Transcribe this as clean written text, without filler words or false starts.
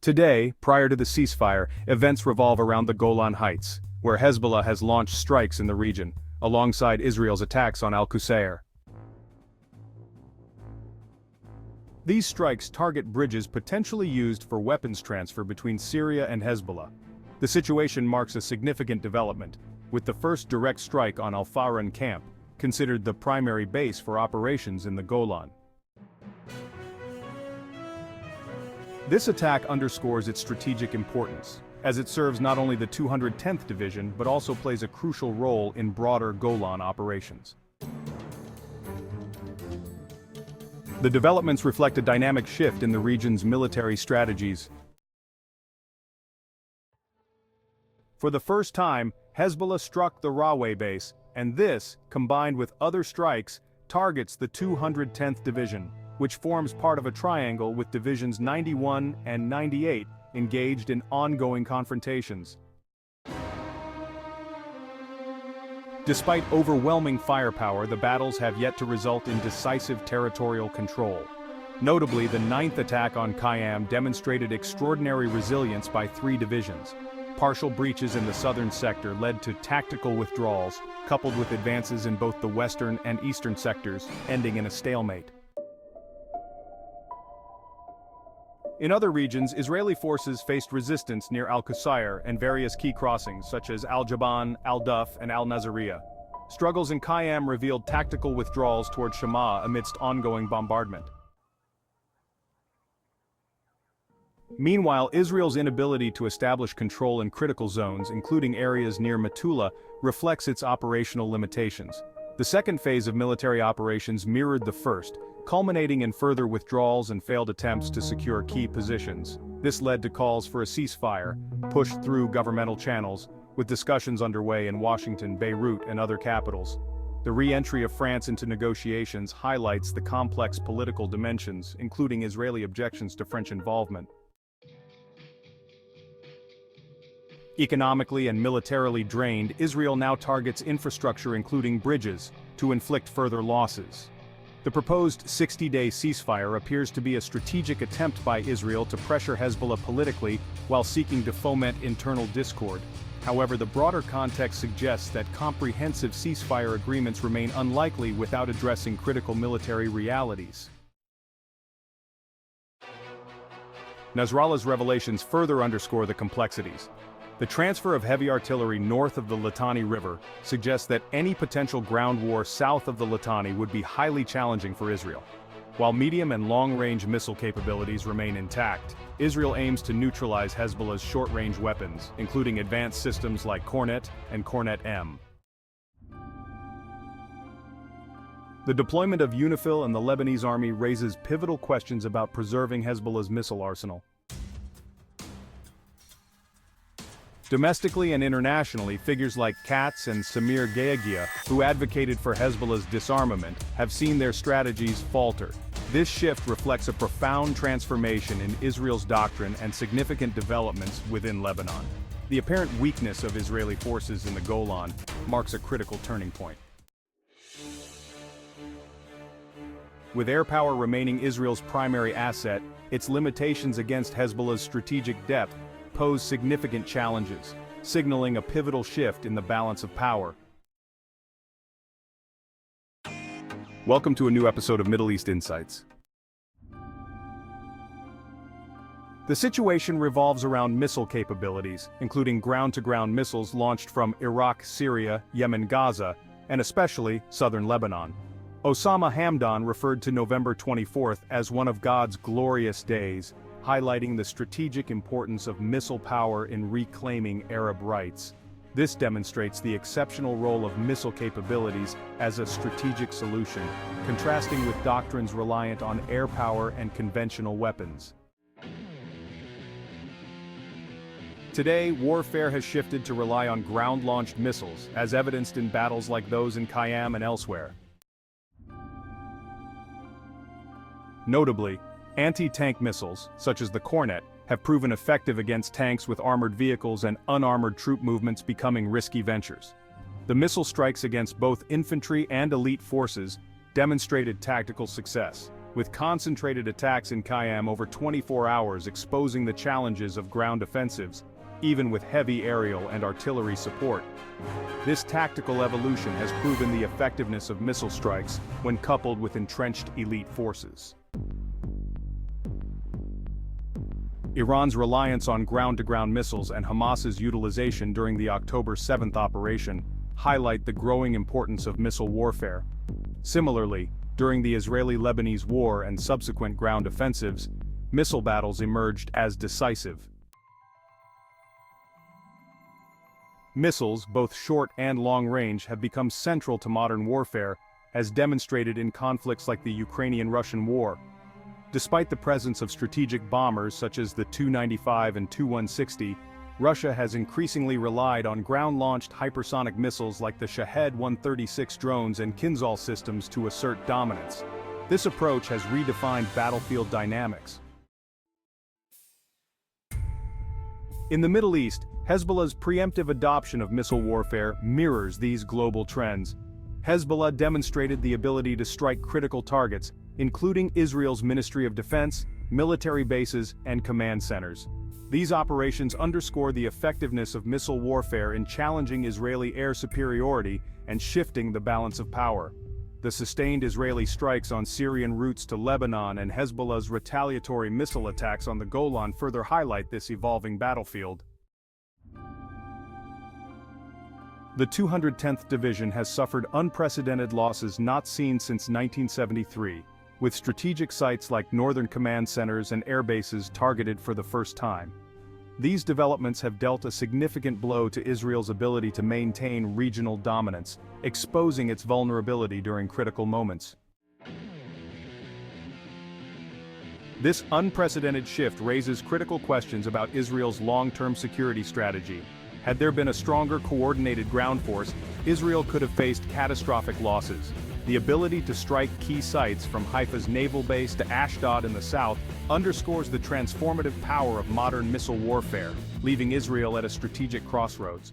Today, prior to the ceasefire, events revolve around the Golan Heights, where Hezbollah has launched strikes in the region, alongside Israel's attacks on Al-Qusayr. These strikes target bridges potentially used for weapons transfer between Syria and Hezbollah. The situation marks a significant development, with the first direct strike on Al-Faran camp, considered the primary base for operations in the Golan. This attack underscores its strategic importance, as it serves not only the 210th Division but also plays a crucial role in broader Golan operations. The developments reflect a dynamic shift in the region's military strategies. For the first time, Hezbollah struck the Rawiyeh base, and this, combined with other strikes, targets the 210th Division, which forms part of a triangle with Divisions 91 and 98 engaged in ongoing confrontations. Despite overwhelming firepower, the battles have yet to result in decisive territorial control. Notably, the 9th attack on Qayyam demonstrated extraordinary resilience by 3 divisions. Partial breaches in the southern sector led to tactical withdrawals, coupled with advances in both the western and eastern sectors, ending in a stalemate. In other regions, Israeli forces faced resistance near Al-Qusayr and various key crossings such as Al-Jaban, Al-Duf, and Al-Naziriyah. Struggles in Qayyam revealed tactical withdrawals toward Shama amidst ongoing bombardment. Meanwhile, Israel's inability to establish control in critical zones, including areas near Metula, reflects its operational limitations. The second phase of military operations mirrored the first, culminating in further withdrawals and failed attempts to secure key positions. This led to calls for a ceasefire, pushed through governmental channels, with discussions underway in Washington, Beirut, and other capitals. The re-entry of France into negotiations highlights the complex political dimensions, including Israeli objections to French involvement. Economically and militarily drained, Israel now targets infrastructure including bridges, to inflict further losses. The proposed 60-day ceasefire appears to be a strategic attempt by Israel to pressure Hezbollah politically while seeking to foment internal discord. However, the broader context suggests that comprehensive ceasefire agreements remain unlikely without addressing critical military realities. Nasrallah's revelations further underscore the complexities. The transfer of heavy artillery north of the Litani River suggests that any potential ground war south of the Litani would be highly challenging for Israel. While medium and long-range missile capabilities remain intact, Israel aims to neutralize Hezbollah's short-range weapons, including advanced systems like Kornet and Kornet-M. The deployment of UNIFIL and the Lebanese army raises pivotal questions about preserving Hezbollah's missile arsenal. Domestically and internationally, figures like Katz and Samir Geagea, who advocated for Hezbollah's disarmament, have seen their strategies falter. This shift reflects a profound transformation in Israel's doctrine and significant developments within Lebanon. The apparent weakness of Israeli forces in the Golan marks a critical turning point. With air power remaining Israel's primary asset, its limitations against Hezbollah's strategic depth pose significant challenges, signaling a pivotal shift in the balance of power. Welcome to a new episode of Middle East Insights. The situation revolves around missile capabilities, including ground-to-ground missiles launched from Iraq, Syria, Yemen, Gaza, and especially southern Lebanon. Osama Hamdan referred to November 24th as one of God's glorious days, highlighting the strategic importance of missile power in reclaiming Arab rights. This demonstrates the exceptional role of missile capabilities as a strategic solution, contrasting with doctrines reliant on air power and conventional weapons. Today, warfare has shifted to rely on ground-launched missiles, as evidenced in battles like those in Qayyam and elsewhere. Notably, anti-tank missiles, such as the Kornet, have proven effective against tanks with armored vehicles and unarmored troop movements becoming risky ventures. The missile strikes against both infantry and elite forces demonstrated tactical success, with concentrated attacks in Kayam over 24 hours exposing the challenges of ground offensives, even with heavy aerial and artillery support. This tactical evolution has proven the effectiveness of missile strikes when coupled with entrenched elite forces. Iran's reliance on ground-to-ground missiles and Hamas's utilization during the October 7 operation highlight the growing importance of missile warfare. Similarly, during the Israeli-Lebanese war and subsequent ground offensives, missile battles emerged as decisive. Missiles, both short and long-range, have become central to modern warfare, as demonstrated in conflicts like the Ukrainian-Russian war. Despite the presence of strategic bombers such as the Tu-95 and Tu-160, Russia has increasingly relied on ground-launched hypersonic missiles like the Shahed-136 drones and Kinzhal systems to assert dominance. This approach has redefined battlefield dynamics. In the Middle East, Hezbollah's preemptive adoption of missile warfare mirrors these global trends. Hezbollah demonstrated the ability to strike critical targets, including Israel's Ministry of Defense, military bases, and command centers. These operations underscore the effectiveness of missile warfare in challenging Israeli air superiority and shifting the balance of power. The sustained Israeli strikes on Syrian routes to Lebanon and Hezbollah's retaliatory missile attacks on the Golan further highlight this evolving battlefield. The 210th Division has suffered unprecedented losses not seen since 1973, with strategic sites like northern command centers and air bases targeted for the first time. These developments have dealt a significant blow to Israel's ability to maintain regional dominance, exposing its vulnerability during critical moments. This unprecedented shift raises critical questions about Israel's long-term security strategy. Had there been a stronger coordinated ground force, Israel could have faced catastrophic losses. The ability to strike key sites from Haifa's naval base to Ashdod in the south underscores the transformative power of modern missile warfare, leaving Israel at a strategic crossroads.